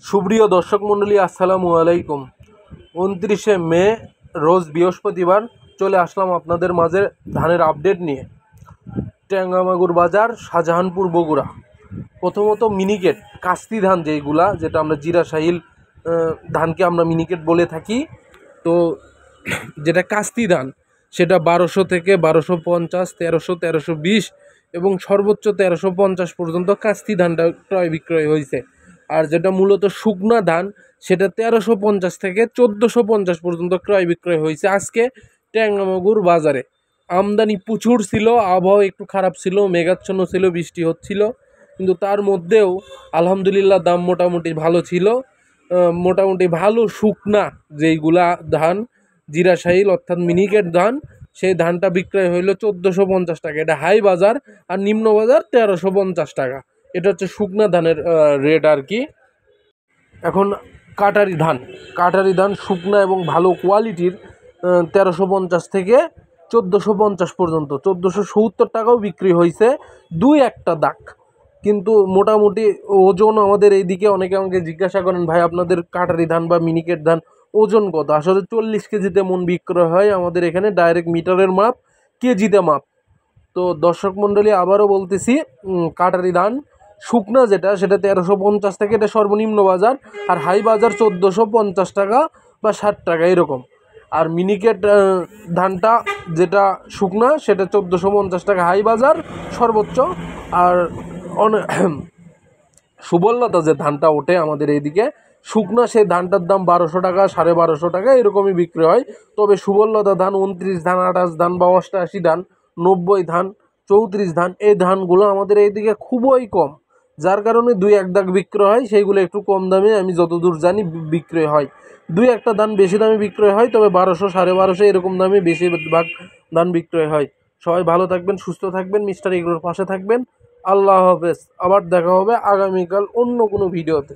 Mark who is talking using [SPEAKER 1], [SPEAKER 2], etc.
[SPEAKER 1] সুপ্রিয় দর্শক মণ্ডলী, আসসালামু আলাইকুম। 29শে মে রোজ বৃহস্পতিবার চলে আসলাম আপনাদের মাঝে ধানের আপডেট নিয়ে। ট্যাঙ্গামাগুর বাজার, শাহজাহানপুর, বগুড়া। প্রথমত মিনিকেট কাস্তি ধান, যেটা আমরা জিরা শাহিল ধানকে আমরা মিনিকেট বলে থাকি। তো যেটা কাস্তি ধান সেটা 1200 থেকে 1250, 1300, 1320 এবং সর্বোচ্চ 1350 পর্যন্ত কাস্তি ধানটা ক্রয় বিক্রয় হয়েছে। আর যেটা মূলত শুকনা ধান সেটা 1350 থেকে 1450 পর্যন্ত ক্রয় বিক্রয় হয়েছে আজকে ট্যাঙ্গামাগুর বাজারে। আমদানি প্রচুর ছিল, আবহাওয়া একটু খারাপ ছিল, মেঘাচ্ছন্ন ছিল, বৃষ্টি হচ্ছিল, কিন্তু তার মধ্যেও আলহামদুলিল্লাহ দাম মোটামুটি ভালো ছিল। মোটামুটি ভালো শুকনা যেইগুলা ধান জিরা শাহিল অর্থাৎ মিনিকেট ধান, সেই ধানটা বিক্রয় হইল 1450 টাকা। এটা হাই বাজার, আর নিম্ন বাজার 1350 টাকা। এটা হচ্ছে শুকনা ধানের রেট আর কি। এখন কাটারি ধান শুকনা এবং ভালো কোয়ালিটির 1350 থেকে 1450 পর্যন্ত, 1470 টাকাও বিক্রি হয়েছে, দুই একটা দাগ। কিন্তু মোটামুটি ওজন আমাদের এইদিকে অনেকে আমাকে জিজ্ঞাসা করেন, ভাই আপনাদের কাটারি ধান বা মিনিকেট ধান ওজন কত? আসলে 40 কেজিতে মন বিক্রয় হয় আমাদের এখানে, ডাইরেক্ট মিটারের মাপ, কেজিতে মাপ। তো দর্শক মণ্ডলী, আবারও বলতেছি, কাটারি ধান শুকনা সেটা 1350 থেকে, এটা সর্বনিম্ন বাজার, আর হাই বাজার 1450 টাকা বা 60 টাকা এরকম। আর মিনিকেট ধানটা যেটা শুকনা সেটা 1450 টাকা হাই বাজার সর্বোচ্চ। আর সুবললতা যে ধানটা ওঠে আমাদের এইদিকে শুকনা, সেই ধানটার দাম 1200 টাকা, 1250 টাকা এরকমই বিক্রি হয়। তবে সুবললতা ধান, 29 ধান, 28 ধান বা 88 ধান, 90 ধান, 34 ধান, এই ধানগুলো আমাদের এইদিকে খুবই কম, যার কারণে দুই এক দাগ বিক্রয় হয়। সেইগুলো একটু কম দামে আমি যতদূর জানি বিক্রয় হয়। দুই একটা ধান বেশি দামে বিক্রয় হয়, তবে 1200, 1250 এরকম দামে বেশিরভাগ ধান বিক্রয় হয়। সবাই ভালো থাকবেন, সুস্থ থাকবেন, মিস্টার এগুলোর পাশে থাকবেন। আল্লাহ হাফেজ। আবার দেখা হবে আগামীকাল অন্য কোনো ভিডিওতে।